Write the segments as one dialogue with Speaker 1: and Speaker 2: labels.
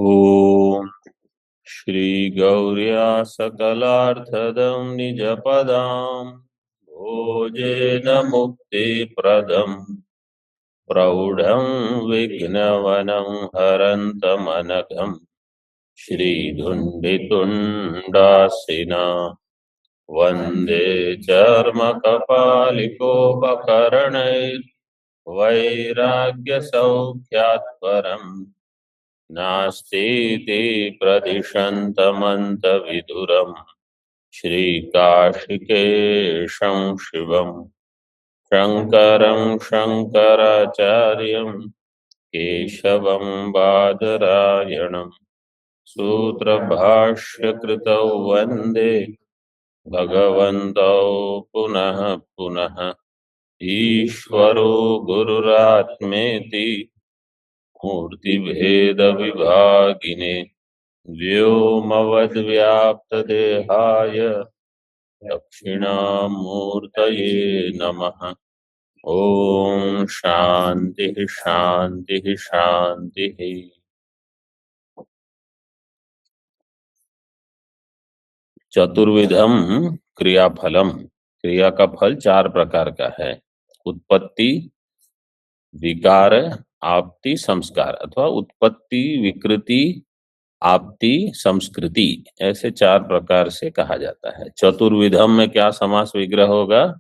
Speaker 1: ॐ श्रीगौर्या सकलार्थदं निजपदां भोजेन मुक्तिप्रदं प्रौढं विघ्नवनं हरन्तमनघं श्रीधुण्डितुण्डासिना वन्दे चर्मकपालिकोपकरणैर्वैराग्यसौख्यात् परम् नास्तीति प्रदिशन्तमन्तविदुरम् श्रीकाशिकेशं शिवम् शङ्करं शङ्कराचार्यं केशवं बादरायणं सूत्रभाष्यकृतौ वन्दे भगवन्तौ पुनः पुनः ईश्वरो गुरुरात्मेति मूर्तिभेदविभागिने व्योमवद्व्याप्तदेहाय दक्षिणामूर्तये नमः। ओम शांति शांति शांति। चतुर्विधम क्रियाफलम, क्रिया का फल चार प्रकार का है। उत्पत्ति, विकार, आप्ति, संस्कार अथवा उत्पत्ति, विकृति, आप्ति, संस्कृति, ऐसे चार प्रकार से कहा जाता है। चतुर्विधम में क्या समास विग्रह होगा?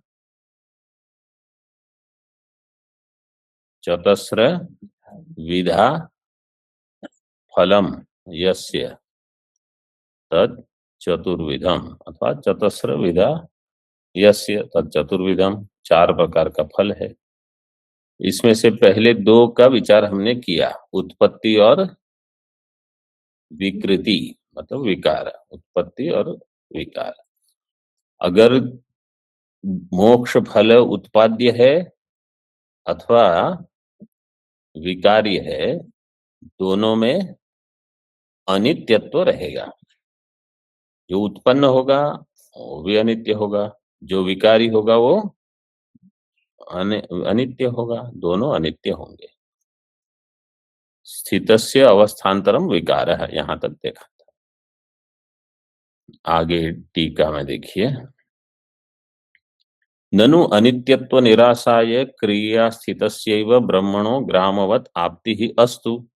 Speaker 1: चतस्र विधा फलम यस्य तत् चतुर्विधम अथवा चतस्र विधा यस्य तत् चतुर्विधम, चार प्रकार का फल है। इसमें से पहले दो का विचार हमने किया, उत्पत्ति और विकृति मतलब विकार। उत्पत्ति और विकार, अगर मोक्ष फल उत्पाद्य है अथवा विकार्य है, दोनों में अनित्यत्व रहेगा। जो उत्पन्न होगा वो भी अनित्य होगा, जो विकारी होगा वो अनित्य होगा, दोनों अनित्य होंगे। स्थितस्य अवस्थान्तरम विकार है, यहां तक देखा था। आगे टीका में देखिए, ननु अनित्यत्व निरासाय क्रिया स्थितस्यैव ब्रह्मणो ग्रामवत आप्ति ही अस्तु।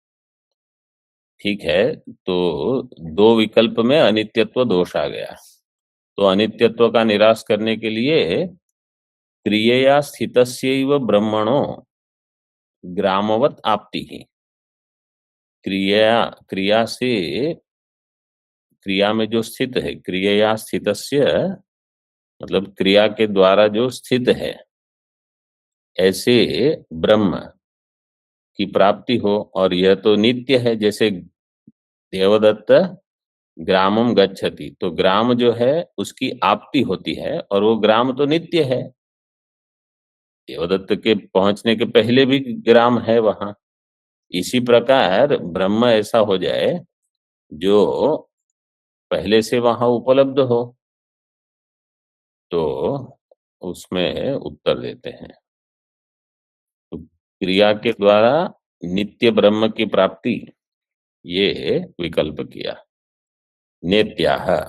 Speaker 1: ठीक है, तो दो विकल्प में अनित्यत्व दोष आ गया, तो अनित्यत्व का निराश करने के लिए क्रिया स्थितस्यैव ब्रह्मणो ग्रामवत आप्ति ही, क्रिया से, क्रिया में जो स्थित है, क्रिया स्थितस्य मतलब क्रिया के द्वारा जो स्थित है, ऐसे ब्रह्म की प्राप्ति हो। और यह तो नित्य है, जैसे देवदत्त ग्रामम गच्छति, तो ग्राम जो है उसकी आप्ति होती है और वो ग्राम तो नित्य है। देवदत्त के पहुंचने के पहले भी ग्राम है वहां। इसी प्रकार ब्रह्म ऐसा हो जाए जो पहले से वहां उपलब्ध हो, तो उसमें उत्तर देते हैं। तो क्रिया के द्वारा नित्य ब्रह्म की प्राप्ति, ये विकल्प किया। नेत्याह,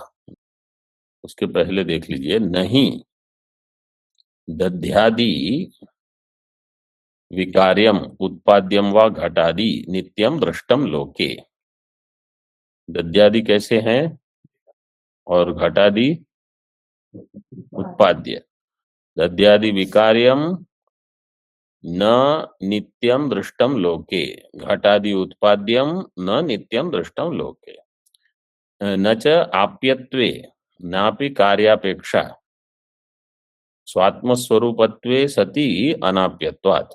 Speaker 1: उसके पहले देख लीजिए, नहीं दध्यादि विकार्यम उत्पाद्यम व घटादि नित्यम दृष्टम लोके। दध्यादि कैसे हैं और घटादि उत्पाद्य। दध्यादि विकार्यम न नित्यम दृष्टम लोके, घटादि उत्पाद्यम न नित्यम दृष्टम लोके। न च आप्यत्वे नापि कार्यापेक्षा स्वात्मस्वरूपत्वे सति अनाप्यत्वात्।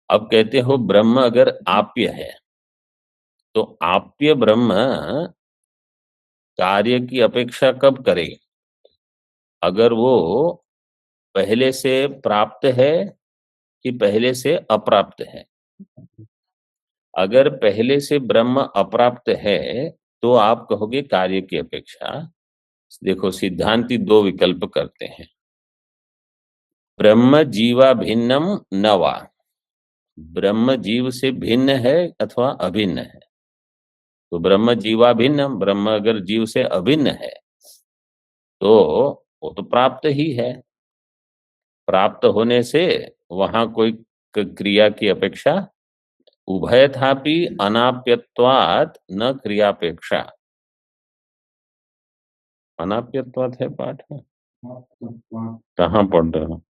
Speaker 1: अब कहते हो ब्रह्म अगर आप्य है, तो आप्य ब्रह्म कार्य की अपेक्षा कब करे? अगर वो पहले से प्राप्त है कि पहले से अप्राप्त है। अगर पहले से ब्रह्म अप्राप्त है तो आप कहोगे कार्य की अपेक्षा। देखो, सिद्धांती दो विकल्प करते हैं, ब्रह्म जीवा भिन्नम न वा, ब्रह्म जीव से भिन्न है अथवा अभिन्न है। तो ब्रह्म जीवाभिन्न, ब्रह्म अगर जीव से अभिन्न है तो वो तो प्राप्त ही है। प्राप्त होने से वहां कोई क्रिया की अपेक्षा, उभयथापि अनाप्यत्वात् न क्रियापेक्षा। अनाप्यत्वात् है पाठ में, कहाँ पढ़ रहे हो?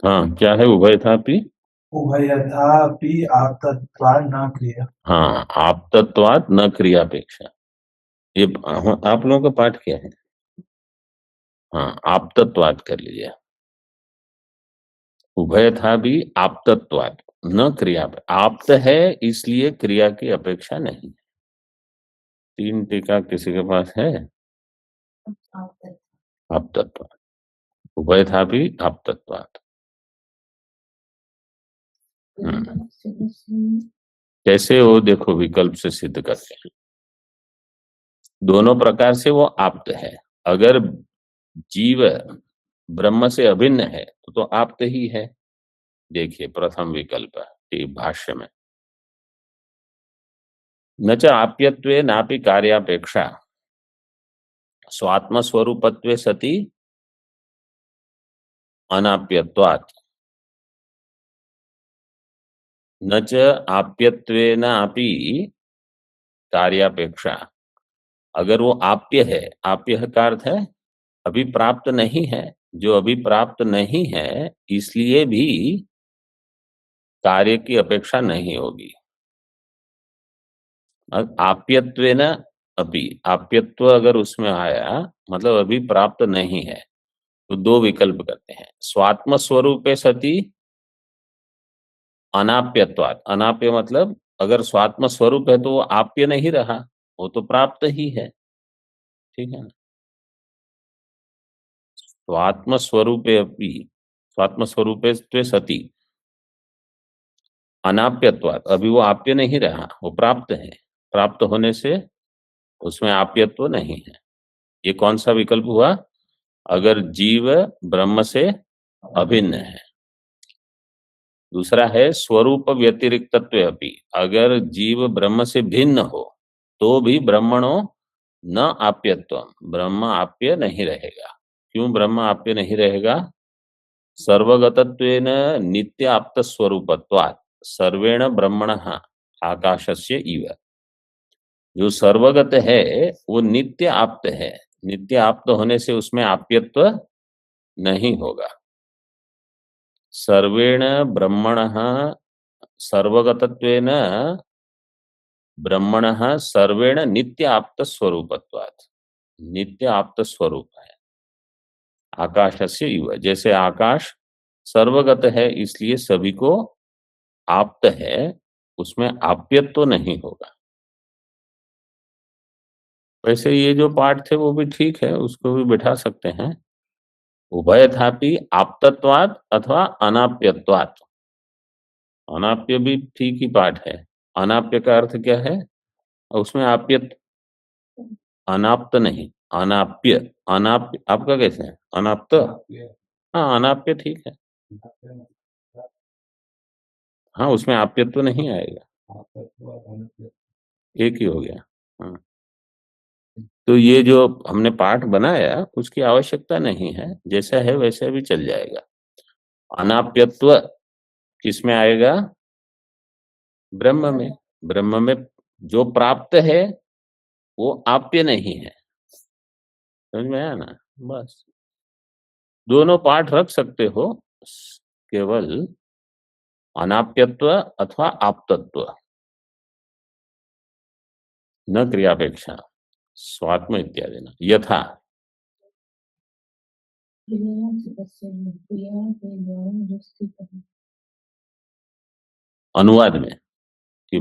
Speaker 1: हाँ, क्या है उभयथापि?
Speaker 2: उभयथापि आप्तत्वात् न क्रिया।
Speaker 1: हाँ, आप्तत्वात् न क्रियापेक्षा। ये आप लोगों का पाठ क्या है? हाँ, आप्तत्वात् कर लीजिए। उभयथापि आप्तत्वात् न क्रिया, आप्त है इसलिए क्रिया की अपेक्षा नहीं। 3 टीका किसी के पास है? आप्तत्वात्, उभयथापि आप्तत्वात्। कैसे वो देखो विकल्प से सिद्ध करते हैं। दोनों प्रकार से वो आप्त है। अगर जीव ब्रह्म से अभिन्न है तो आप्त ही है। देखिए प्रथम विकल्प भाष्य में, न च आप्यत्वे नापि कार्यापेक्षा स्वात्म स्वरूपत्वे सति अनाप्यत्वात्। न च आप्यत्वेन अपि कार्यापेक्षा, अगर वो आप्य है, आप्य का अर्थ है अभी प्राप्त नहीं है, जो अभी प्राप्त नहीं है इसलिए भी कार्य की अपेक्षा नहीं होगी। आप्यत्वेन अपि, आप्यत्व अगर उसमें आया मतलब अभी प्राप्त नहीं है, तो 2 विकल्प करते हैं। स्वात्म स्वरूपे सति अनाप्यत्वात्। अनाप्य मतलब अगर स्वात्म स्वरूप है तो वो आप्य नहीं रहा, वो तो प्राप्त ही है। ठीक है ना? स्वात्म स्वरूपे अपि, स्वात्म स्वरूपे सति अनाप्यत्वात्, अभी वो आप्य नहीं रहा, वो प्राप्त है। प्राप्त होने से उसमें आप्यत्व नहीं है। ये कौन सा विकल्प हुआ? अगर जीव ब्रह्म से अभिन्न है। दूसरा है स्वरूप व्यतिरिक्तत्व अपि, अगर जीव ब्रह्म से भिन्न हो तो भी ब्रह्मणो न आप्यत्व, ब्रह्म आप्य नहीं रहेगा। क्यों ब्रह्म आप्य नहीं रहेगा? सर्वगतत्वेन नित्य आप्त स्वरूपत्वात् सर्वेण ब्रह्मणः आकाशस्य इव। जो सर्वगत है वो नित्य आप्त है, नित्य आप्त होने से उसमें आप्यत्व नहीं होगा। सर्वेण ब्रह्मणः, सर्वगतत्वेन ब्रह्मणः सर्वेण नित्य आप्त स्वरूपत्वात्, नित्य आप्त स्वरूप है। आकाशस्य इव, जैसे आकाश सर्वगत है इसलिए सभी को आप्त है, उसमें आप्यत्व तो नहीं होगा। वैसे ये जो पाठ थे वो भी ठीक है, उसको भी बिठा सकते हैं। उभयथापि आप्तत्वात् अथवा अनाप्यत्वात्। अनाप्य भी ठीक ही पाठ है। अनाप्य का अर्थ क्या है? उसमें आप्य, अनाप्त नहीं, अनाप्य। अनाप्य आपका कैसे है? अनाप्त। हाँ, अनाप्य ठीक है। हाँ, उसमें आप्यत्व तो नहीं आएगा, एक ही हो गया। हाँ, तो ये जो हमने पाठ बनाया उसकी आवश्यकता नहीं है, जैसा है वैसा भी चल जाएगा। अनाप्यत्व किसमें आएगा? ब्रह्म में। ब्रह्म में जो प्राप्त है वो आप्य नहीं है। समझ में आया ना? बस दोनों पाठ रख सकते हो, केवल अनाप्यत्व अथवा आप्तत्व, न क्रियापेक्षा, स्वात्म इत्यादि न। यथा अनुवाद में कि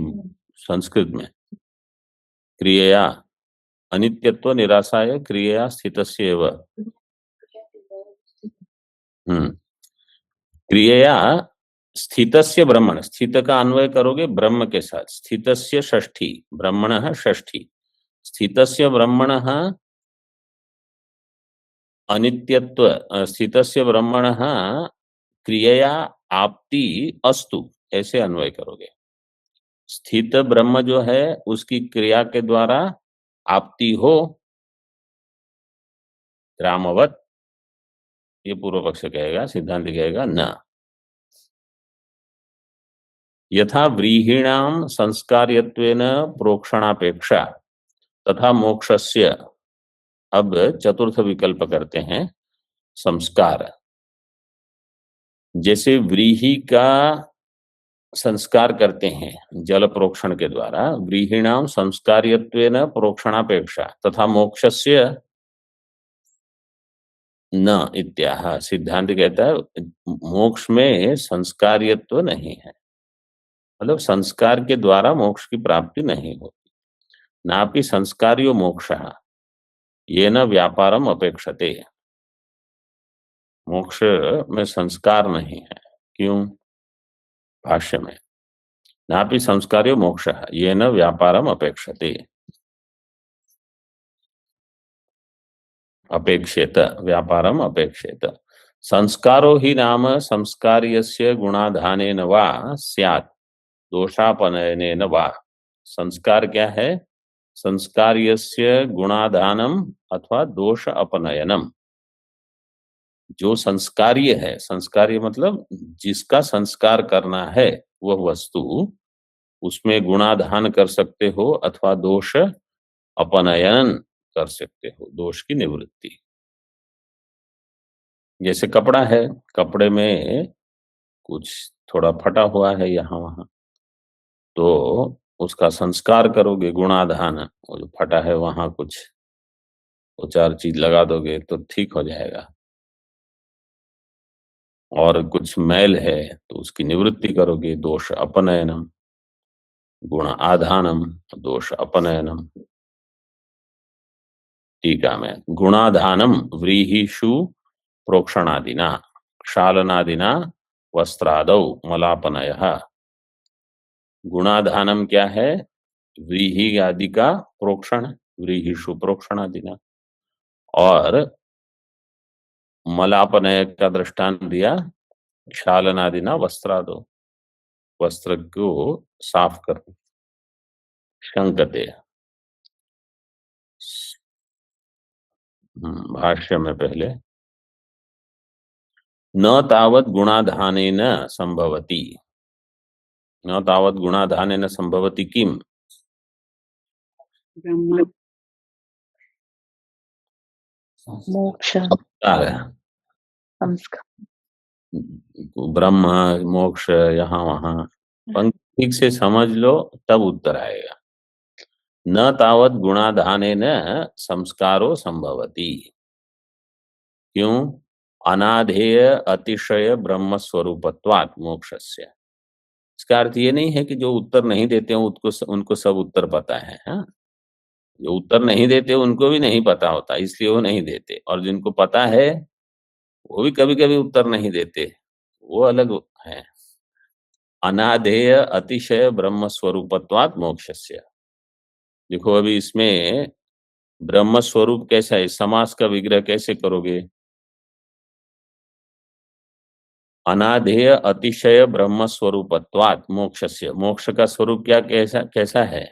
Speaker 1: संस्कृत में क्रिया अनित्यत्व निराशाय क्रिया स्थितस्य एव। क्रिया स्थितस्य ब्रह्मण, स्थित का अन्वय करोगे ब्रह्म के साथ, स्थितस्य षष्ठी, ब्रह्मणः षष्ठी, स्थितस्य ब्रह्मणः अनित्यत्व, स्थितस्य ब्रह्मणः क्रियया आप्ति अस्तु, ऐसे अन्वय करोगे। स्थित ब्रह्म जो है उसकी क्रिया के द्वारा आपत्ति हो ग्रामवत, ये पूर्व पक्ष कहेगा, सिद्धांत कहेगा न। यथा व्रीहीणाम संस्कार्यत्वेन प्रोक्षणापेक्षा तथा मोक्षस्य, अब चतुर्थ विकल्प करते हैं संस्कार। जैसे व्रीहि का संस्कार करते हैं जल प्रोक्षण के द्वारा, व्रीहीणाम संस्कार्यत्वेन प्रोक्षणापेक्षा तथा मोक्षस्य न इत्याह। सिद्धांत कहता है मोक्ष में संस्कार्यत्व नहीं है, मतलब संस्कार के द्वारा मोक्ष की प्राप्ति नहीं होती। नापि संस्कार्यो मोक्षः येन व्यापारम अपेक्षते। मोक्ष में संस्कार नहीं है। क्यों? भाष्य में नापि संस्कार्यो मोक्षः येन व्यापारम अपेक्षते, अपेक्षेत, व्यापारम अपेक्षेत। संस्कारो ही नाम संस्कार्यस्य गुणाधानेन वा स्यात् दोषापनयनेन वा। संस्कार क्या है? संस्कार्यस्य गुणाधानम अथवा दोष अपनयनम। जो संस्कार्य है, संस्कार्य मतलब जिसका संस्कार करना है वह वस्तु, उसमें गुणाधान कर सकते हो अथवा दोष अपनयन कर सकते हो, दोष की निवृत्ति। जैसे कपड़ा है, कपड़े में कुछ थोड़ा फटा हुआ है यहाँ वहां, तो उसका संस्कार करोगे, गुणाधान, वो जो फटा है वहां कुछ दो चार चीज लगा दोगे तो ठीक हो जाएगा। और कुछ मैल है तो उसकी निवृत्ति करोगे, दोष अपनयनम, गुण आधानम, दोष अपनयनम। टीका में गुणाधानम व्रीहिषु प्रोक्षणादिना क्षालनादिना वस्त्रादौ मलापनयः। गुणाधानम क्या है? व्रीहि आदि का प्रोक्षण, व्रीहिषु प्रोक्षणादिना। और मलापनय का दृष्टांत दिया क्षालनादिना वस्त्रादौ, वस्त्र को साफ कर शंकते। भाष्य में पहले न तावत् गुणाधानेन संभवति, न तावत् गुणाधानेन संभवति किम?
Speaker 3: मोक्ष
Speaker 1: ब्रह्म मोक्ष, यहाँ वहां पंक्ति ठीक से समझ लो तब उत्तर आएगा। न तावत् गुणाधानेन संस्कारो संभवति। क्यों? अनाधेय अतिशय ब्रह्म स्वरूपत्वात् मोक्षस्य। इसका अर्थ ये नहीं है कि जो उत्तर नहीं देते हैं उनको सब उत्तर पता है। हाँ? जो उत्तर नहीं देते उनको भी नहीं पता होता, इसलिए वो नहीं देते, और जिनको पता है वो भी कभी कभी उत्तर नहीं देते, वो अलग है। अनाधेय अतिशय ब्रह्म स्वरूपत्वात् मोक्षस्य। देखो अभी इसमें ब्रह्म स्वरूप कैसा है, समास का विग्रह कैसे करोगे? अनाधेय अतिशय ब्रह्म स्वरूपत्वात् मोक्षस्य। मोक्ष का स्वरूप क्या कैसा कैसा है?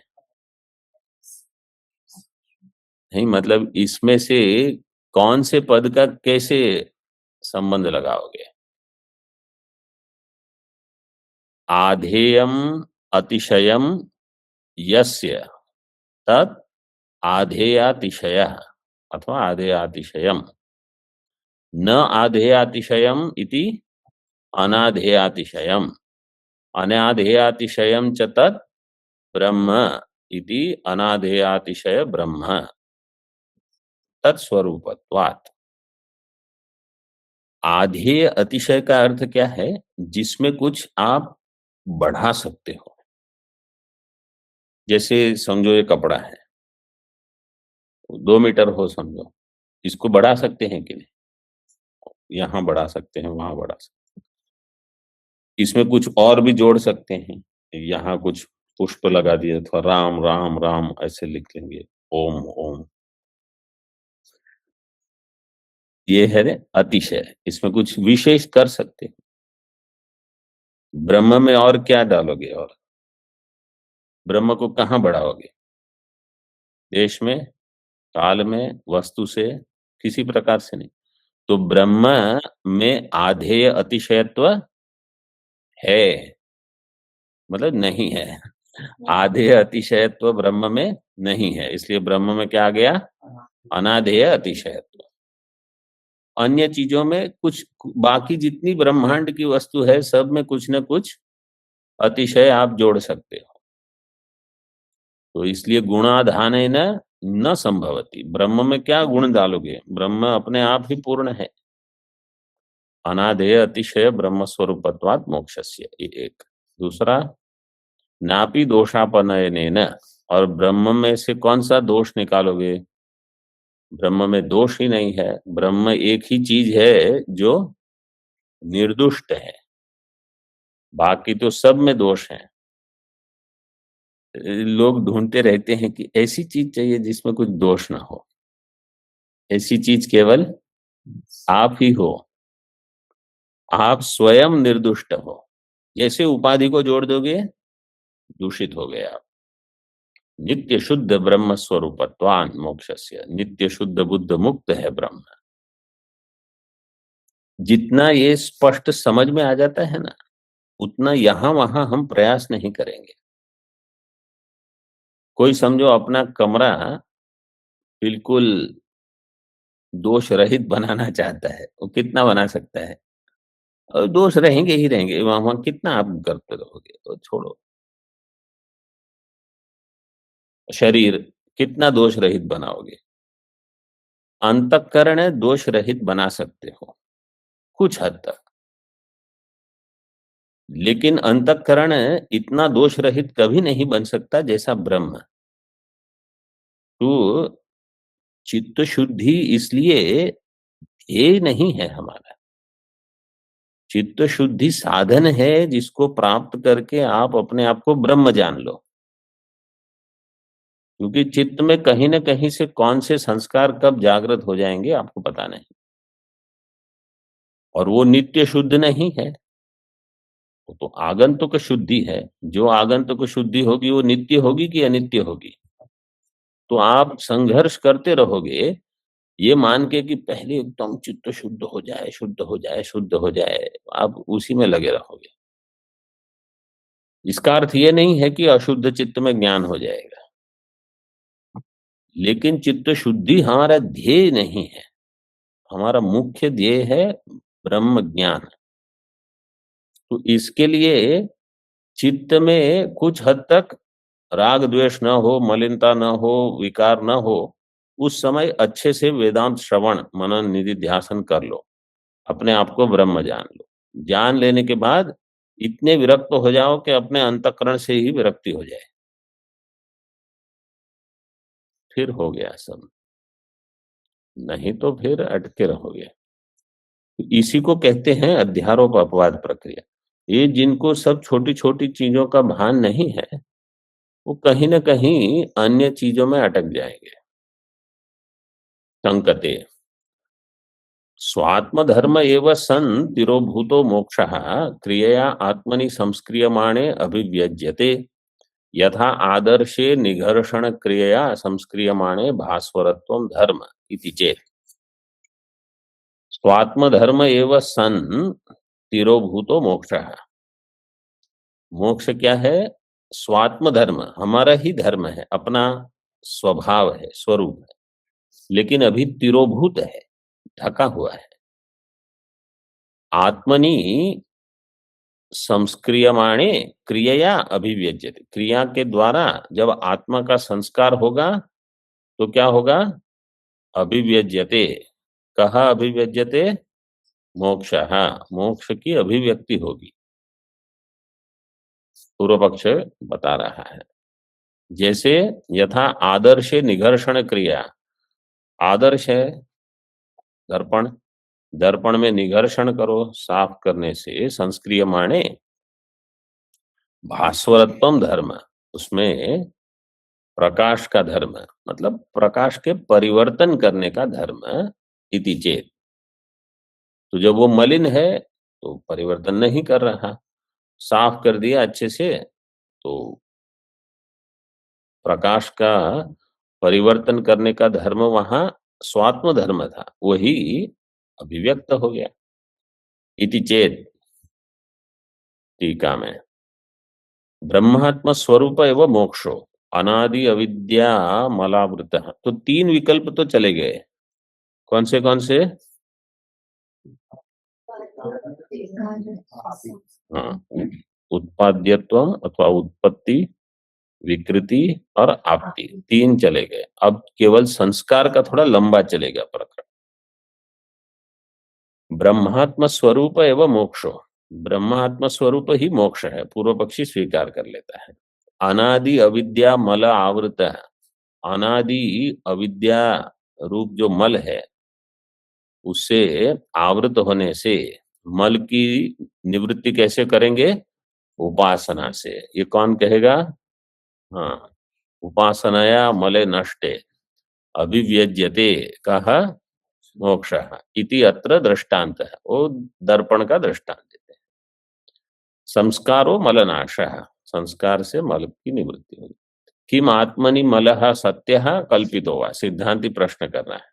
Speaker 1: नहीं मतलब इसमें से कौन से पद का कैसे संबंध लगाओगे? आधेयम अतिशयम यस्य तत् आधेयातिशय अथवा आधेयातिशयम, न आधेयातिशयम इति अनाधेयातिशयम, अनाधेयातिशयम च तत् ब्रह्म इति अनाधेयातिशय ब्रह्म तत्स्वरूपत्वात्। आधेय अतिशय का अर्थ क्या है? जिसमें कुछ आप बढ़ा सकते हो। जैसे समझो ये कपड़ा है, 2 मीटर हो समझो, इसको बढ़ा सकते हैं कि नहीं? यहाँ बढ़ा सकते हैं, वहां बढ़ा सकते हैं, इसमें कुछ और भी जोड़ सकते हैं। यहाँ कुछ पुष्प लगा दिए, अथवा राम राम राम ऐसे लिख लेंगे, ओम ओम। ये है अतिशय, इसमें कुछ विशेष कर सकते हैं। ब्रह्म में और क्या डालोगे? और ब्रह्म को कहाँ बढ़ाओगे? देश में, काल में, वस्तु से, किसी प्रकार से नहीं। तो ब्रह्म में आधेय अतिशयत्व है, मतलब नहीं है। आधेय अतिशयत्व ब्रह्म में नहीं है, इसलिए ब्रह्म में क्या आ गया? अनाधेय अतिशयत्व। अन्य चीजों में कुछ, बाकी जितनी ब्रह्मांड की वस्तु है सब में कुछ न कुछ अतिशय आप जोड़ सकते हो। तो इसलिए गुणाधान न संभवती। ब्रह्म में क्या गुण डालोगे? ब्रह्म अपने आप ही पूर्ण है। अनादेय अतिशय ब्रह्म स्वरूपत्वात् मोक्षस्य, ये एक। दूसरा, नापि दोषापनयनेन, और ब्रह्म में से कौन सा दोष निकालोगे? ब्रह्म में दोष ही नहीं है। ब्रह्म एक ही चीज है जो निर्दुष्ट है, बाकी तो सब में दोष है। लोग ढूंढते रहते हैं कि ऐसी चीज चाहिए जिसमें कुछ दोष ना हो। ऐसी चीज केवल आप ही हो। आप स्वयं निर्दुष्ट हो। जैसे उपाधि को जोड़ दोगे, दूषित हो गए आप। नित्य शुद्ध ब्रह्म स्वरूपत्वान मोक्षस्य, नित्य शुद्ध बुद्ध मुक्त है ब्रह्म। जितना ये स्पष्ट समझ में आ जाता है ना, उतना यहां वहां हम प्रयास नहीं करेंगे। कोई समझो अपना कमरा बिल्कुल दोष रहित बनाना चाहता है, वो कितना बना सकता है? और दोष रहेंगे ही रहेंगे, वहां वहां कितना आप करते रहोगे? तो छोड़ो। शरीर कितना दोष रहित बनाओगे? अंतःकरण दोष रहित बना सकते हो कुछ हद तक, लेकिन अंतःकरण इतना दोष रहित कभी नहीं बन सकता जैसा ब्रह्म। तो चित्त शुद्धि इसलिए ध्येय नहीं है हमारा। चित्त शुद्धि साधन है जिसको प्राप्त करके आप अपने आप को ब्रह्म जान लो। क्योंकि चित्त में कहीं न कहीं से कौन से संस्कार कब जागृत हो जाएंगे आपको पता नहीं, और वो नित्य शुद्ध नहीं है। वो तो आगंतुक शुद्धि है। जो आगंतुक शुद्धि होगी वो नित्य होगी कि अनित्य होगी? तो आप संघर्ष करते रहोगे ये मान के कि पहले एकदम चित्त शुद्ध हो जाए, शुद्ध हो जाए, शुद्ध हो जाए, आप उसी में लगे रहोगे। इसका अर्थ ये नहीं है कि अशुद्ध चित्त में ज्ञान हो जाएगा, लेकिन चित्त शुद्धि हमारा ध्येय नहीं है। हमारा मुख्य ध्येय है ब्रह्म ज्ञान। तो इसके लिए चित्त में कुछ हद तक राग द्वेष न हो, मलिनता न हो, विकार न हो, उस समय अच्छे से वेदांत श्रवण मनन निधि ध्यासन कर लो, अपने आप को ब्रह्म जान लो। जान लेने के बाद इतने विरक्त हो जाओ कि अपने अंतःकरण से ही विरक्ति हो जाए, फिर हो गया सब। नहीं तो फिर अटके रहोगे। इसी को कहते हैं अध्यारोप अपवाद प्रक्रिया। ये जिनको सब छोटी छोटी चीजों का भान नहीं है, वो कहीं न कहीं अन्य चीजों में अटक जाएंगे। संकते स्वात्मधर्म एव सन् तिरोभूतो मोक्षः क्रियया आत्मनि संस्क्रियमाणे अभिव्यज्यते, यथा आदर्शे निघर्षण क्रियया संस्क्रियमाणे भास्वरत्वं धर्म इति चेत्। स्वात्मधर्म एव सन् तिरोभूतो मोक्षः। मोक्ष क्या है? स्वात्म धर्म, हमारा ही धर्म है, अपना स्वभाव है, स्वरूप है, लेकिन अभी तिरोभूत है, ढका हुआ है। आत्मनि संस्क्रियमाणे क्रियया अभिव्यज्यते, क्रिया के द्वारा जब आत्मा का संस्कार होगा तो क्या होगा? अभिव्यज्यते। कहा अभिव्यज्यते? मोक्ष, मोक्ष की अभिव्यक्ति होगी। पूर्व पक्ष बता रहा है। जैसे यथा आदर्श निघर्षण क्रिया, आदर्श है दर्पण, दर्पण में निघर्षण करो, साफ करने से संस्क्रिय माने भास्वरत्वम धर्म, उसमें प्रकाश का धर्म, मतलब प्रकाश के परिवर्तन करने का धर्म इति चेत। तो जब वो मलिन है तो परिवर्तन नहीं कर रहा, साफ कर दिया अच्छे से तो प्रकाश का परिवर्तन करने का धर्म वहां स्वात्म धर्म था, वही अभिव्यक्त हो गया। इति चेत, टीका में, ब्रह्मात्म स्वरूप एवं मोक्षो अनादि अविद्या मलावृत। तो 3 विकल्प तो चले गए। कौन से कौन से? हाँ, उत्पाद्यत्व अथवा उत्पत्ति, विकृति और आपत्ति, 3 चले गए। अब केवल संस्कार का थोड़ा लंबा चलेगा प्रकरण। ब्रह्मात्म स्वरूप एवं मोक्षो, ब्रह्मात्म स्वरूप ही मोक्ष है, पूर्व पक्षी स्वीकार कर लेता है। अनादि अविद्या मल आवृत, अनादि अविद्या रूप जो मल है उससे आवृत होने से मल की निवृत्ति कैसे करेंगे? उपासना से। ये कौन कहेगा? हाँ, उपासनाया मले नष्टे अभिव्यज्यते कहा मोक्ष इति अत्र दृष्टांत है। वो दर्पण का दृष्टांत देते हैं। संस्कारो मलनाश, संस्कार से मल की निवृत्ति होगी। किम आत्मनि मलः सत्यः कल्पितो वा, सिद्धांति प्रश्न करना है।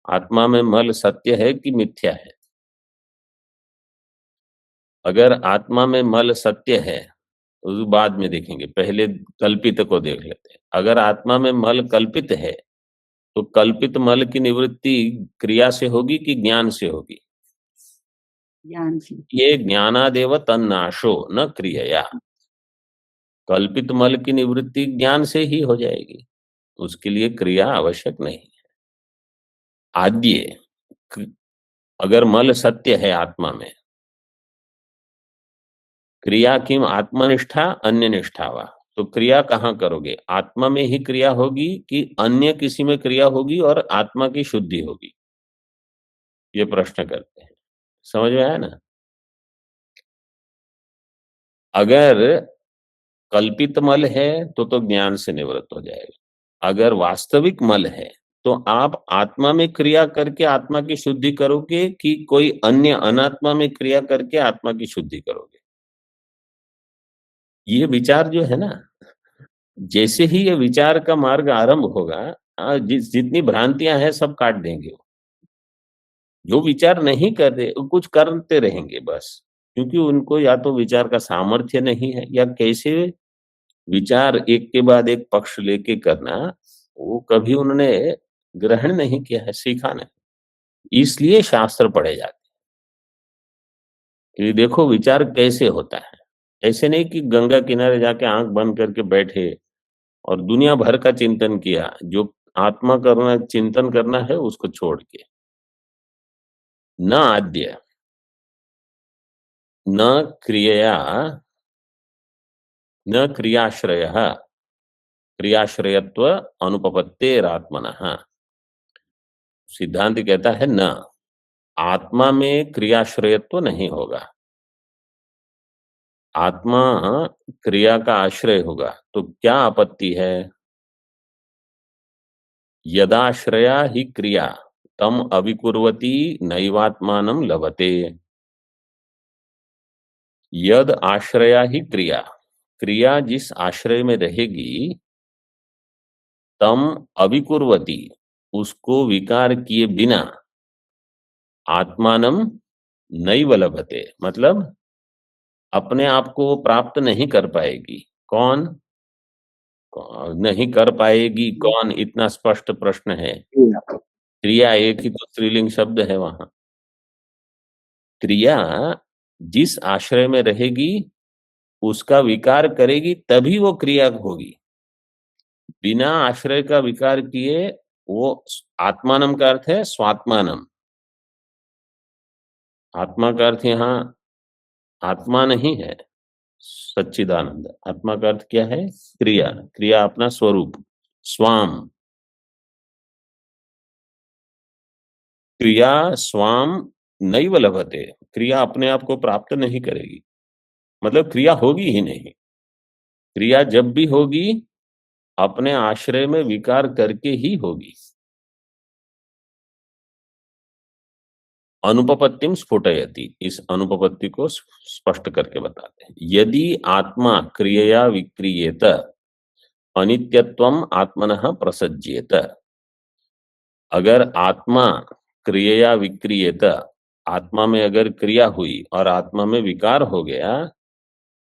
Speaker 1: आत्मा में मल सत्य है कि मिथ्या है? अगर आत्मा में मल सत्य है तो बाद में देखेंगे, पहले कल्पित को देख लेते हैं। अगर आत्मा में मल कल्पित है तो कल्पित मल की निवृत्ति क्रिया से होगी कि ज्ञान से होगी?
Speaker 3: ज्ञान से।
Speaker 1: ये ज्ञानादेव तन्नाशो न क्रियया, कल्पित मल की निवृत्ति ज्ञान से ही हो जाएगी, उसके लिए क्रिया आवश्यक नहीं है। आद्य, अगर मल सत्य है आत्मा में, क्रिया किम आत्मनिष्ठा अन्य निष्ठा वा, तो क्रिया कहाँ करोगे? आत्मा में ही क्रिया होगी कि अन्य किसी में क्रिया होगी और आत्मा की शुद्धि होगी? ये प्रश्न करते हैं। समझ में आया ना? अगर कल्पित मल है तो ज्ञान से निवृत्त हो जाएगा। अगर वास्तविक मल है तो आप आत्मा में क्रिया करके आत्मा की शुद्धि करोगे कि कोई अन्य अनात्मा में क्रिया करके आत्मा की शुद्धि करोगे? ये विचार जो है ना, जैसे ही ये विचार का मार्ग आरंभ होगा, जितनी भ्रांतियां हैं सब काट देंगे। जो विचार नहीं कर रहे वो कुछ करते रहेंगे बस, क्योंकि उनको या तो विचार का सामर्थ्य नहीं है या कैसे विचार एक के बाद एक पक्ष लेके करना, वो कभी उन्होंने ग्रहण नहीं किया है, सीखा नहीं। इसलिए शास्त्र पढ़े जाते हैं कि देखो विचार कैसे होता है। ऐसे नहीं कि गंगा किनारे जाके आंख बंद करके बैठे और दुनिया भर का चिंतन किया, जो आत्मा करना चिंतन करना है उसको छोड़ के। न आद्य न क्रियया न क्रियाश्रय, क्रियाश्रयत्व अनुपपत्तेरात्मनः। सिद्धांत कहता है न, आत्मा में क्रियाश्रयत्व नहीं होगा, आत्मा क्रिया का आश्रय होगा। तो क्या आपत्ति है? यदाश्रया ही क्रिया तम अविकुर्वती नैवात्मानं लभते। यद आश्रया ही क्रिया, क्रिया जिस आश्रय में रहेगी, तम अविकुर्वती, उसको विकार किए बिना, आत्मानम नैव लभते, मतलब अपने आप को वो प्राप्त नहीं कर पाएगी। कौन नहीं कर पाएगी? कौन? इतना स्पष्ट प्रश्न है। क्रिया एक ही तो स्त्रीलिंग शब्द है वहां। क्रिया जिस आश्रय में रहेगी उसका विकार करेगी तभी वो क्रिया होगी। बिना आश्रय का विकार किए वो, आत्मानम का अर्थ है स्वात्मानम। आत्मा का अर्थ यहाँ आत्मा नहीं है, सच्चिदानंद। आत्मा का अर्थ क्या है? क्रिया। क्रिया अपना स्वरूप, स्वाम। क्रिया स्वाम नैव लभते, क्रिया अपने आप को प्राप्त नहीं करेगी, मतलब क्रिया होगी ही नहीं। क्रिया जब भी होगी अपने आश्रय में विकार करके ही होगी। अनुपपत्तिम स्फुटयति, इस अनुपपत्ति को स्पष्ट करके बताते हैं। यदि आत्मा क्रियया विक्रियेत, अनित्यत्वम आत्मनः प्रसज्येत। अगर आत्मा क्रिया विक्रियेत, आत्मा में अगर क्रिया हुई और आत्मा में विकार हो गया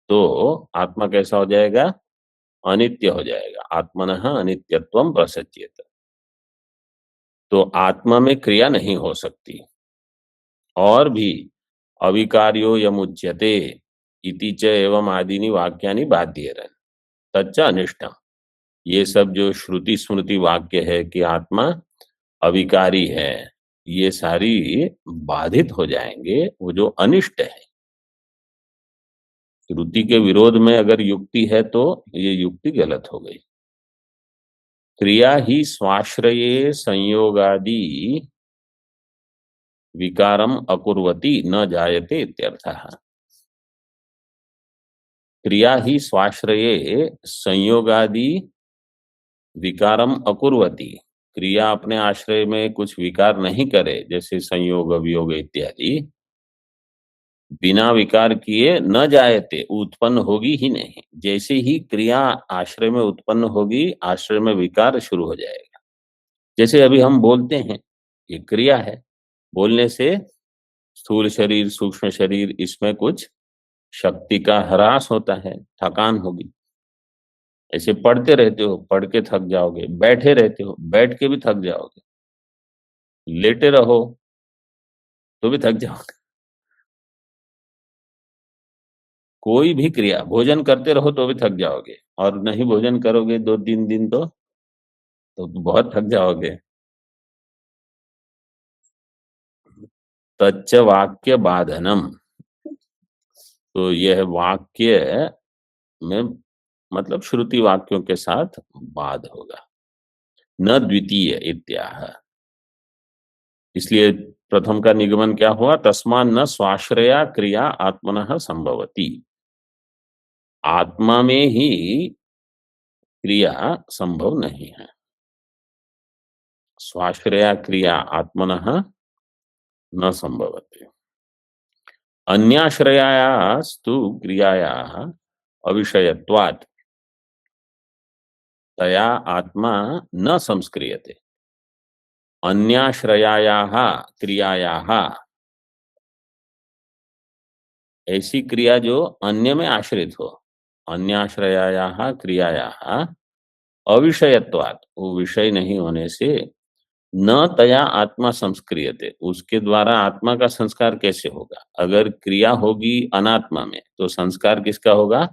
Speaker 1: तो आत्मा कैसा हो जाएगा? अनित्य हो जाएगा। आत्मनः अनित्यत्वम प्रसज्येत। तो आत्मा में क्रिया नहीं हो सकती। और भी अविकार्यो यमुच्यते इति च एवं आदिनी वाक्यानि बाध्येरन् तच्च अनिष्टम। ये सब जो श्रुति स्मृति वाक्य है कि आत्मा अविकारी है, ये सारी बाधित हो जाएंगे, वो जो अनिष्ट है। श्रुति के विरोध में अगर युक्ति है तो ये युक्ति गलत हो गई। क्रिया ही स्वाश्रये संयोगादि विकारम अकुर्वती न जायते इत्यर्थः। क्रिया ही स्वाश्रये संयोगादि विकारम अकुर्वती, क्रिया अपने आश्रय में कुछ विकार नहीं करे, जैसे संयोग वियोग इत्यादि, बिना विकार किए न जायते, उत्पन्न होगी ही नहीं। जैसे ही क्रिया आश्रय में उत्पन्न होगी, आश्रय में विकार शुरू हो जाएगा। जैसे अभी हम बोलते हैं, ये क्रिया है। बोलने से स्थूल शरीर सूक्ष्म शरीर इसमें कुछ शक्ति का ह्रास होता है, थकान होगी। ऐसे पढ़ते रहते हो, पढ़ के थक जाओगे, बैठे रहते हो, बैठ के भी थक जाओगे, लेटे रहो तो भी थक जाओगे। कोई भी क्रिया, भोजन करते रहो तो भी थक जाओगे, और नहीं भोजन करोगे 2-3 दिन तो बहुत थक जाओगे। तच्च वाक्य बाधनम, तो यह वाक्य में मतलब श्रुति वाक्यों के साथ बाध होगा। न द्वितीय इत्याह, इसलिए प्रथम का निगमन क्या हुआ? तस्मान न स्वाश्रया क्रिया आत्मनः संभवती। आत्मा में ही क्रिया संभव नहीं है। स्वाश्रया क्रिया आत्मनः न संभवते। अन्याश्रयास्तु क्रियायाः अविषयत्वात् तया आत्मा न संस्क्रियते। अन्याश्रयायाः क्रियायाः, ऐसी क्रिया जो अन्य में आश्रित हो, अन्याश्रयायाः क्रियायाः अविषयत्वात्, वो विषय नहीं होने से, न तया आत्मा संस्क्रियते, उसके द्वारा आत्मा का संस्कार कैसे होगा? अगर क्रिया होगी अनात्मा में तो संस्कार किसका होगा?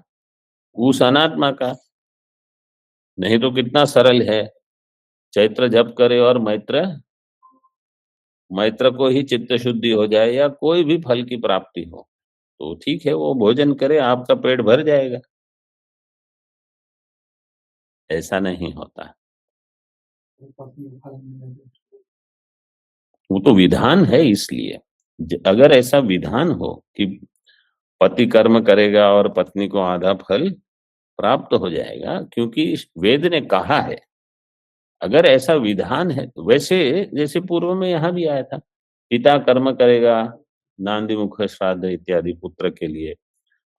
Speaker 1: उस अनात्मा का। नहीं तो कितना सरल है, चैत्र जप करे और मैत्र मैत्र को ही चित्त शुद्धि हो जाए या कोई भी फल की प्राप्ति हो तो ठीक है, वो भोजन करे, आपका पेट भर जाएगा। ऐसा नहीं होता। वो तो विधान है, इसलिए अगर ऐसा विधान हो कि पति कर्म करेगा और पत्नी को आधा फल प्राप्त हो जाएगा, क्योंकि वेद ने कहा है, अगर ऐसा विधान है तो वैसे जैसे पूर्व में यहाँ भी आया था, पिता कर्म करेगा नांदी मुख श्राद्ध इत्यादि पुत्र के लिए,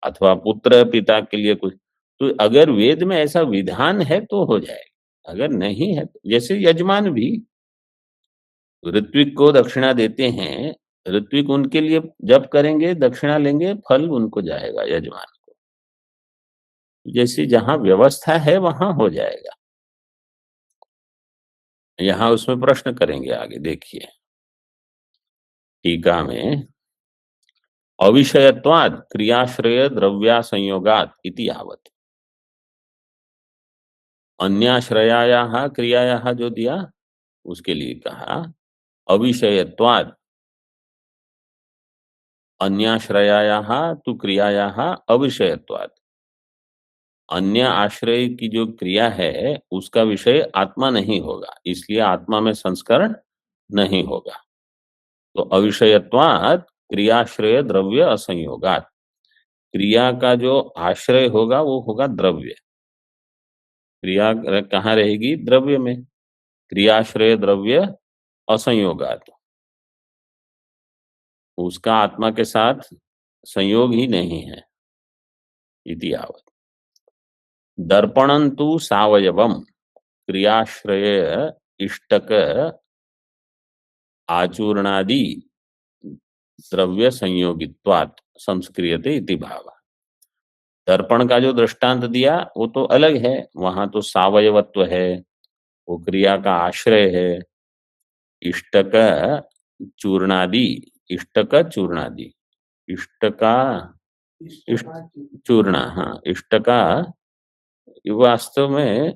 Speaker 1: अथवा पुत्र पिता के लिए कुछ, तो अगर वेद में ऐसा विधान है तो हो जाएगा, अगर नहीं है तो, जैसे यजमान भी ऋत्विक को दक्षिणा देते हैं, ऋत्विक उनके लिए जब करेंगे दक्षिणा लेंगे, फल उनको जाएगा यजमान को। जैसे जहां व्यवस्था है वहां हो जाएगा। यहाँ उसमें प्रश्न करेंगे आगे, देखिए टीका में, अविषयत्वाद क्रियाश्रय द्रव्या संयोगात इति यावत्। अन्याश्रयायाः क्रियायाः जो दिया उसके लिए कहा अविषयत्वाद, अन्याश्रयायाः तु क्रियायाः अविषयत्वाद, अन्य आश्रय की जो क्रिया है उसका विषय आत्मा नहीं होगा, इसलिए आत्मा में संस्करण नहीं होगा। तो अविषयत्वात् क्रियाश्रय द्रव्य असंयोगात, क्रिया का जो आश्रय होगा वो होगा द्रव्य। क्रिया कहाँ रहेगी? द्रव्य में। क्रियाश्रय द्रव्य असंयोगात, उसका आत्मा के साथ संयोग ही नहीं है। इति यावत्। दर्पणंतु सावयवम क्रियाश्रय इष्टक आचूर्णादि द्रव्य संयोगित्वात् संस्क्रियते इति भाव। दर्पण का जो दृष्टांत दिया वो तो अलग है, वहां तो सावयवत्व है, वो क्रिया का आश्रय है। इष्टक चूर्णादि, इष्टक चूर्णादि, इष्टका चूर्णा, हाँ इष्टका वास्तव में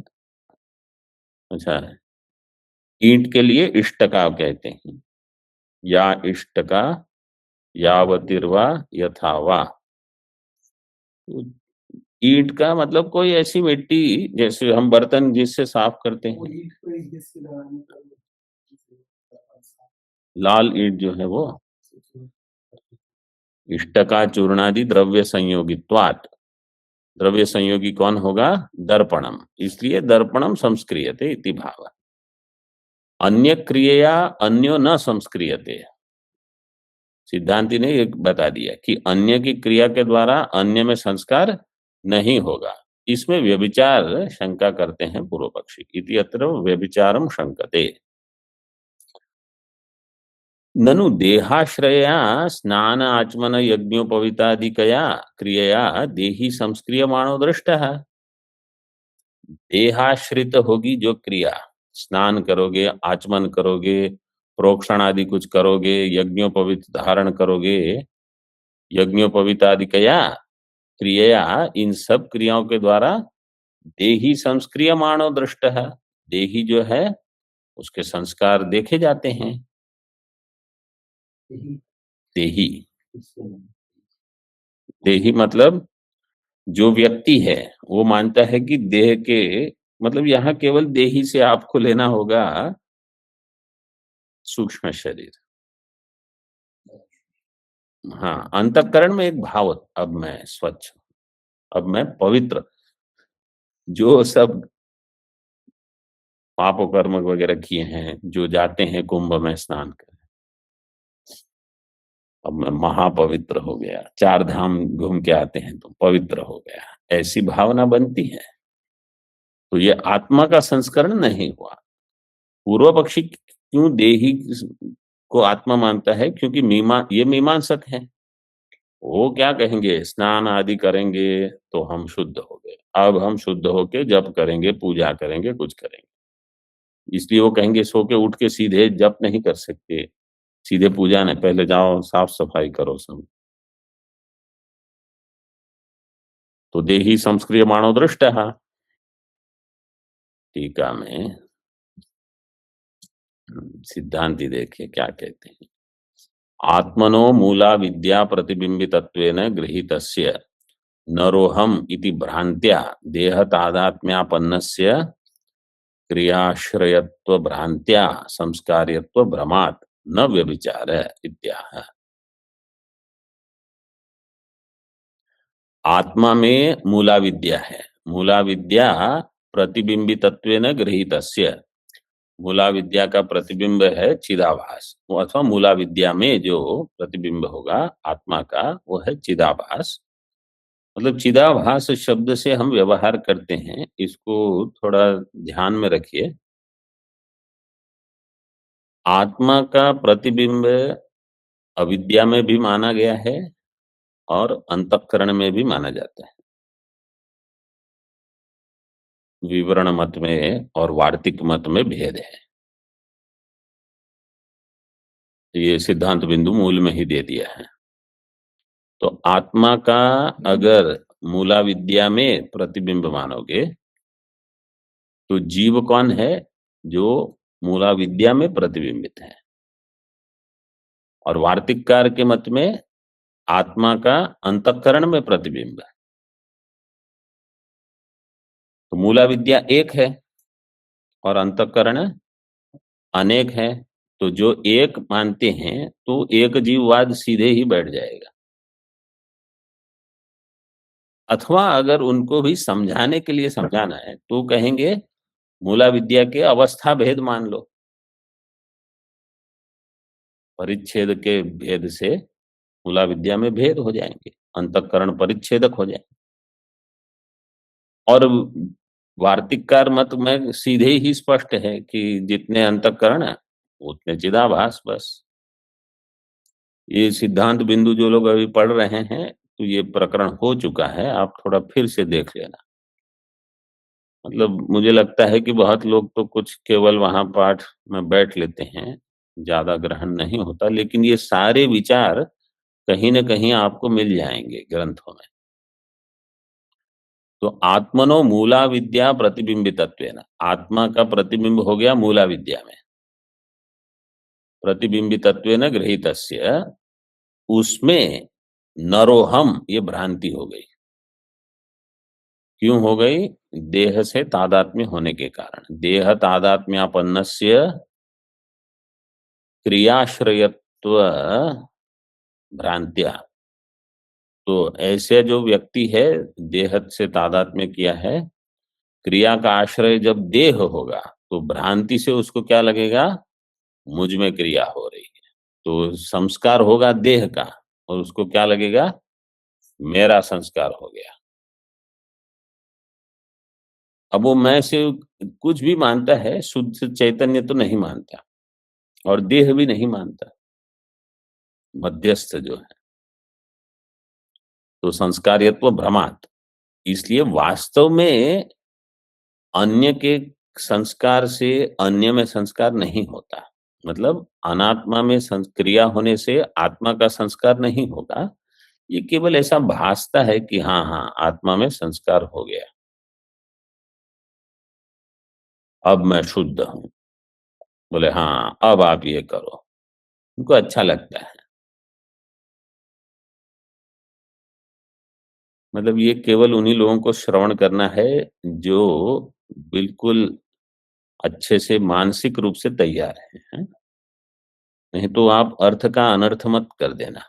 Speaker 1: अच्छा ईंट के लिए इष्टका कहते हैं, या इष्टका यावतिर्वा यथावा। ईंट का मतलब कोई ऐसी मिट्टी जैसे हम बर्तन जिससे साफ करते हैं, लाल ईंट जो है वो इष्टका चूर्णादि द्रव्य संयोगित्वात्। द्रव्य संयोगी कौन होगा? दर्पणम, इसलिए दर्पणम संस्क्रियते इति भाव। अन्य क्रिया अन्यो न संस्क्रियते, सिद्धांति ने एक बता दिया कि अन्य की क्रिया के द्वारा अन्य में संस्कार नहीं होगा। इसमें व्यभिचार शंका करते हैं पूर्व पक्षी। इति अत्र व्यभिचारम शंकते। ननु देहाश्रया स्नान आचमन यज्ञोपवीतादिकया क्रियया देही संस्क्रियमाणो दृष्टः। देहाश्रित होगी जो क्रिया, स्नान करोगे, आचमन करोगे, प्रोक्षण आदि कुछ करोगे, यज्ञोपवीत धारण करोगे, यज्ञोपवीत आदि कया क्रिया, इन सब क्रियाओं के द्वारा देही संस्क्रिय मानो दृष्ट है, देही जो है उसके संस्कार देखे जाते हैं। देही, देही मतलब जो व्यक्ति है वो मानता है कि देह के मतलब यहाँ केवल देही से आपको लेना होगा सूक्ष्म शरीर। हाँ, अंतःकरण में एक भाव, अब मैं स्वच्छ, अब मैं पवित्र, जो सब पाप कर्म वगैरह किए हैं, जो जाते हैं कुंभ में स्नान कर, अब मैं महापवित्र हो गया, 4 धाम घूम के आते हैं तो पवित्र हो गया, ऐसी भावना बनती है। तो ये आत्मा का संस्करण नहीं हुआ। पूर्व पक्षी क्यों देही को आत्मा मानता है? क्योंकि ये मीमांसक है। वो क्या कहेंगे? स्नान आदि करेंगे तो हम शुद्ध हो गए, अब हम शुद्ध होके जप करेंगे, पूजा करेंगे, कुछ करेंगे। इसलिए वो कहेंगे सो के उठ के सीधे जप नहीं कर सकते, सीधे पूजा नहीं, पहले जाओ साफ सफाई करो सब। तो देही संस्क्रिय मानो दृष्ट है। टीका में सिद्धांति देखिए क्या कहते हैं। आत्मनो मूला विद्या प्रतिबिंबितत्वेन गृहीतस्य नरोहम इति भ्रांत्या देह तादात्म्यापन्नस्य क्रियाश्रयत्व भ्रांत्या संस्कार्यत्व भ्रमात् न व्यभिचार इत्याह। आत्मा में मूला विद्या है, मूला विद्या प्रतिबिंबितत्वेन गृहीतस्य, मूला विद्या का प्रतिबिंब है चिदाभास, अथवा मूला विद्या में जो प्रतिबिंब होगा आत्मा का वो है चिदाभास। मतलब चिदाभास शब्द से हम व्यवहार करते हैं, इसको थोड़ा ध्यान में रखिए। आत्मा का प्रतिबिंब अविद्या में भी माना गया है और अंतःकरण में भी माना जाता है। विवरण मत में और वार्तिक मत में भेद है, ये सिद्धांत बिंदु मूल में ही दे दिया है। तो आत्मा का अगर मूला विद्या में प्रतिबिंब मानोगे तो जीव कौन है? जो मूला विद्या में प्रतिबिंबित है। और वार्तिककार के मत में आत्मा का अंतःकरण में प्रतिबिंब है। तो मूला विद्या एक है और अंतःकरण अनेक है। तो जो एक मानते हैं तो एक जीववाद सीधे ही बैठ जाएगा। अथवा अगर उनको भी समझाने के लिए समझाना है तो कहेंगे मूला विद्या के अवस्था भेद मान लो, परिच्छेद के भेद से मूला विद्या में भेद हो जाएंगे, अंतःकरण परिच्छेदक हो जाएंगे। और वार्तिककार मत में सीधे ही स्पष्ट है कि जितने अंतःकरण है उतने चिदाभास, बस। ये सिद्धांत बिंदु जो लोग अभी पढ़ रहे हैं तो ये प्रकरण हो चुका है, आप थोड़ा फिर से देख लेना। मतलब मुझे लगता है कि बहुत लोग तो कुछ केवल वहां पाठ में बैठ लेते हैं, ज्यादा ग्रहण नहीं होता, लेकिन ये सारे विचार कहीं न कहीं आपको मिल जाएंगे ग्रंथों में। तो आत्मनो मूला विद्या प्रतिबिंबितत्वेन, आत्मा का प्रतिबिंब हो गया मूला विद्या में, प्रतिबिंबितत्वेन गृहीतस्य, उसमें नरोहम ये भ्रांति हो गई। क्यों हो गई? देह से तादात्म्य होने के कारण। देह तादात्म्यापन्नस्य क्रियाश्रयत्व भ्रांत्या। तो ऐसे जो व्यक्ति है, देह से तादात्म्य किया है, क्रिया का आश्रय जब देह होगा तो भ्रांति से उसको क्या लगेगा? मुझ में क्रिया हो रही है। तो संस्कार होगा देह का और उसको क्या लगेगा? मेरा संस्कार हो गया। अब वो मैं से कुछ भी मानता है, शुद्ध चैतन्य तो नहीं मानता और देह भी नहीं मानता, मध्यस्थ जो है। तो संस्कार्यत्व भ्रमात्, इसलिए वास्तव में अन्य के संस्कार से अन्य में संस्कार नहीं होता। मतलब अनात्मा में क्रिया होने से आत्मा का संस्कार नहीं होगा। ये केवल ऐसा भासता है कि हाँ हाँ आत्मा में संस्कार हो गया, अब मैं शुद्ध हूं। बोले हाँ अब आप ये करो, उनको अच्छा लगता है। मतलब ये केवल उन्हीं लोगों को श्रवण करना है जो बिल्कुल अच्छे से मानसिक रूप से तैयार हैं? नहीं तो आप अर्थ का अनर्थ मत कर देना।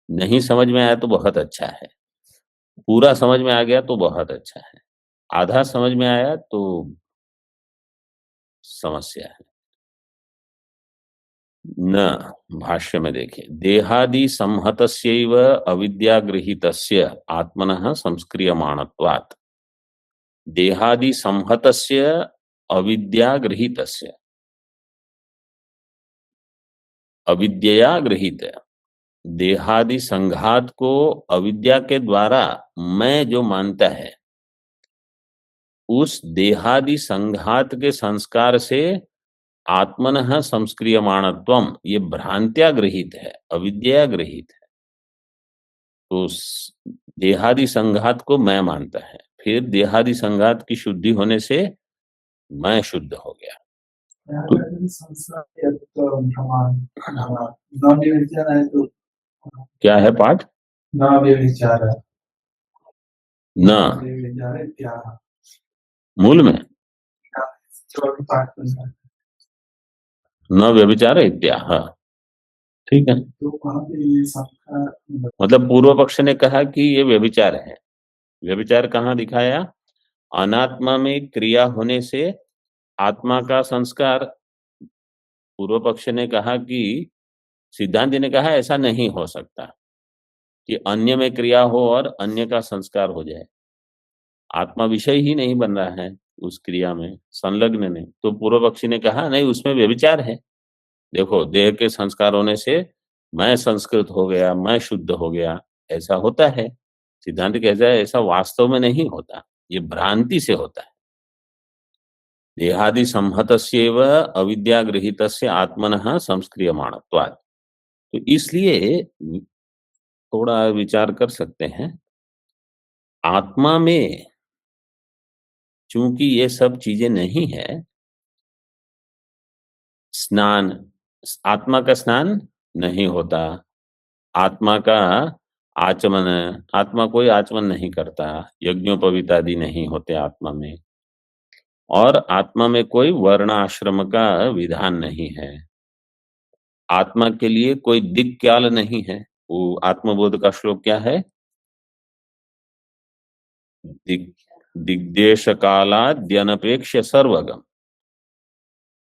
Speaker 1: नहीं समझ में आया तो बहुत अच्छा है, पूरा समझ में आ गया तो बहुत अच्छा है, आधा समझ में आया तो समस्या है। न, भाष्य में देखिए, देहादि संहतस्यैव अविद्यागृहीतस्य आत्मनः संस्क्रियमाणत्वात्। देहादि संहतस्य अविद्यागृहीतस्य, अविद्यया गृहीत, देहादि संघात को अविद्या के द्वारा मैं जो मानता है, उस देहादि संघात के संस्कार से आत्मनः संस्क्रियमाणत्वम, ये भ्रांत्या गृहीत है, अविद्या गृहीत है। तो देहादि संघात को मैं मानता है, फिर देहादि संघात की शुद्धि होने से मैं शुद्ध हो गया। क्या है पाठ? न मूल में न व्यभिचार इत्याह, ठीक है। मतलब पूर्व पक्ष ने कहा कि ये व्यभिचार है। व्यभिचार कहाँ दिखाया? अनात्मा में क्रिया होने से आत्मा का संस्कार। पूर्व पक्ष ने कहा कि सिद्धांत ने कहा ऐसा नहीं हो सकता कि अन्य में क्रिया हो और अन्य का संस्कार हो जाए। आत्मा विषय ही नहीं बन रहा है उस क्रिया में, संलग्न नहीं। तो पूर्व पक्षी ने कहा नहीं, उसमें व्यभिचार है। देखो, देह के संस्कार होने से मैं संस्कृत हो गया, मैं शुद्ध हो गया, ऐसा होता है। सिद्धांत कहता है ऐसा वास्तव में नहीं होता, ये भ्रांति से होता है। देहादि संहतस्यैव अविद्यागृहीतस्य आत्मनः संस्क्रियमाणत्वात्। तो इसलिए थोड़ा विचार कर सकते हैं, आत्मा में चूंकि ये सब चीजें नहीं है, स्नान, आत्मा का स्नान नहीं होता, आत्मा का आचमन, आत्मा कोई आचमन नहीं करता, यज्ञोपवीत आदि नहीं होते आत्मा में, और आत्मा में कोई वर्ण आश्रम का विधान नहीं है, आत्मा के लिए कोई दिक्काल नहीं है। वो आत्मबोध का श्लोक क्या है? दिग्देश कालाद्यनपेक्ष सर्वगम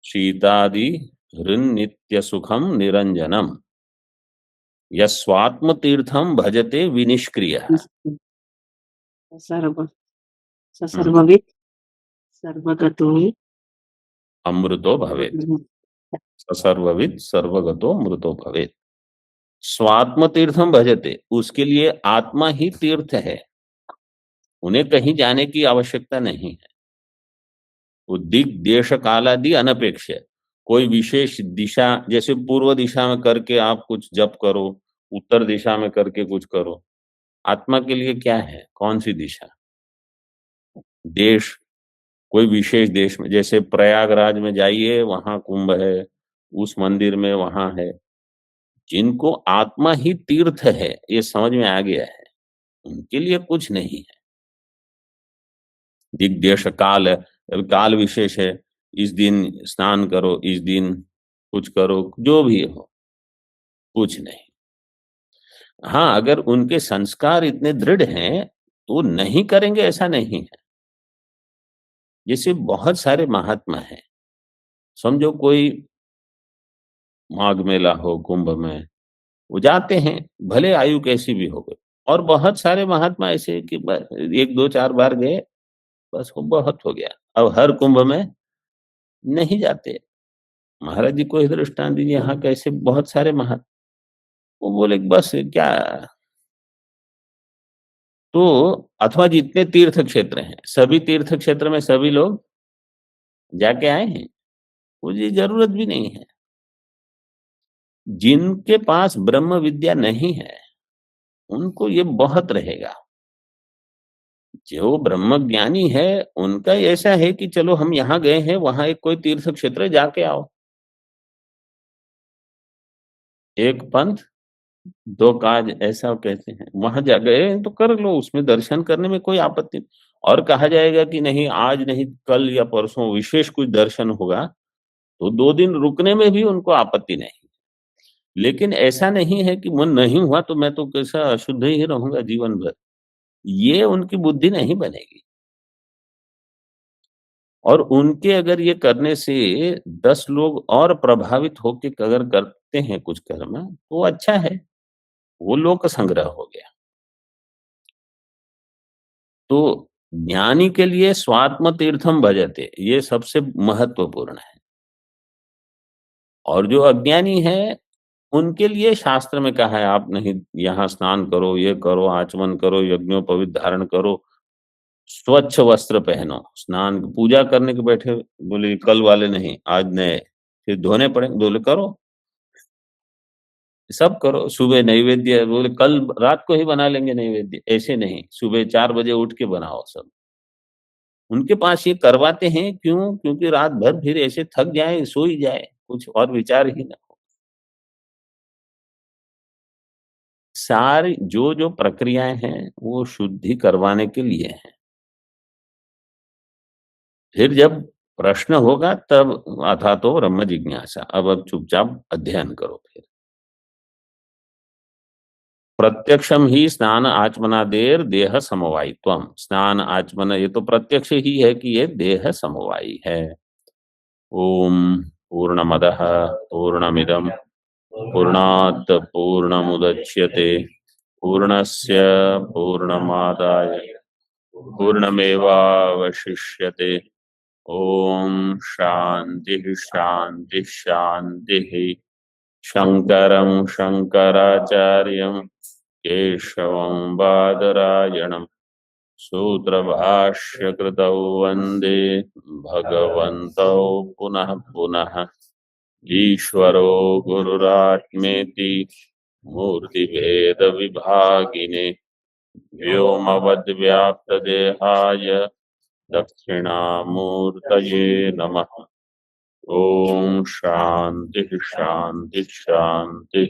Speaker 1: शीतादि हृन्नित्य सुखम निरंजनम यस्वात्म तीर्थम भजते विनिष्क्रिय।
Speaker 3: सर्व सर्वविद सर्वगतो
Speaker 1: अमृतो भवेत्। सर्वविद सर्वगतो मृतो भवेत्। स्वात्म तीर्थम भजते, उसके लिए आत्मा ही तीर्थ है, उन्हें कहीं जाने की आवश्यकता नहीं है। वो दिक देश कालादि अनपेक्ष है। कोई विशेष दिशा, जैसे पूर्व दिशा में करके आप कुछ जप करो, उत्तर दिशा में करके कुछ करो, आत्मा के लिए क्या है, कौन सी दिशा? देश, कोई विशेष देश में, जैसे प्रयागराज में जाइए, वहां कुंभ है, उस मंदिर में वहां है। जिनको आत्मा ही तीर्थ है, ये समझ में आ गया है, उनके लिए कुछ नहीं है। दिग्देश काल है, काल विशेष है, इस दिन स्नान करो, इस दिन कुछ करो, जो भी हो, कुछ नहीं। हाँ, अगर उनके संस्कार इतने दृढ़ हैं तो नहीं करेंगे ऐसा नहीं है। जैसे बहुत सारे महात्मा हैं, समझो कोई माघ मेला हो, कुंभ में वो जाते हैं, भले आयु कैसी भी हो गई। और बहुत सारे महात्मा ऐसे कि एक दो चार बार गए, बस वो बहुत हो गया, अब हर कुंभ में नहीं जाते। महाराज जी को ही दृष्टांत दीजिए, यहाँ कैसे बहुत सारे महात्मा, वो बोले कि बस क्या। तो अथवा जितने तीर्थ क्षेत्र हैं, सभी तीर्थ क्षेत्र में सभी लोग जाके आए हैं, मुझे जरूरत भी नहीं है। जिनके पास ब्रह्म विद्या नहीं है उनको ये बहुत रहेगा। जो ब्रह्म ज्ञानी है उनका ऐसा है कि चलो हम यहाँ गए हैं, वहां एक कोई तीर्थ क्षेत्र जाके आओ, एक पंथ दो काज ऐसा कहते हैं, वहां जा गए तो कर लो, उसमें दर्शन करने में कोई आपत्ति नहीं। और कहा जाएगा कि नहीं आज नहीं कल या परसों विशेष कुछ दर्शन होगा, तो 2 दिन रुकने में भी उनको आपत्ति नहीं। लेकिन ऐसा नहीं है कि मन नहीं हुआ तो मैं तो कैसा अशुद्ध ही रहूंगा जीवन भर, ये उनकी बुद्धि नहीं बनेगी। और उनके अगर ये करने से 10 लोग और प्रभावित होके अगर करते हैं कुछ कर्म, तो अच्छा है, वो लोक संग्रह हो गया। तो ज्ञानी के लिए स्वात्म तीर्थम भजते, ये सबसे महत्वपूर्ण है। और जो अज्ञानी है उनके लिए शास्त्र में कहा है, आप नहीं यहाँ स्नान करो, ये करो, आचमन करो, यज्ञोपवीत धारण करो, स्वच्छ वस्त्र पहनो, स्नान पूजा करने के बैठे बोले कल वाले नहीं, आज नए, फिर धोने पड़ेंगे, बोले करो, सब करो। सुबह नैवेद्य बोले कल रात को ही बना लेंगे नैवेद्य, ऐसे नहीं, सुबह 4 बजे उठ के बनाओ सब। उनके पास ये करवाते हैं क्यों? क्योंकि रात भर फिर ऐसे थक जाए, सो ही जाए, कुछ और विचार ही ना हो। सारी जो प्रक्रियाएं हैं वो शुद्धि करवाने के लिए हैं। फिर जब प्रश्न होगा तब अथा तो ब्रह्म जिज्ञासा, अब चुपचाप अध्ययन करो। फिर प्रत्यक्षम ही स्नान आचमनादेर देह समवायित्वम, स्नान आचमन ये तो प्रत्यक्ष ही है कि ये देह समवायी है। ओम पूर्णमदः पूर्णमिदं पूर्णात् पूर्णमुदच्यते पूर्णस्य पूर्णमादाय पूर्णमेवावशिष्यते। ओम शांति शांति शांति। शंकरं शंकराचार्यं केशवं बादरायणं सूत्रभाष्यकृतौ वन्दे भगवन्तौ पुनः पुनः। ईश्वरो गुरुरात्मेति मूर्तिभेदविभागिने व्योमवद्व्याप्तदेहाय दक्षिणामूर्तये नमः। ओम शांति शांति शांति।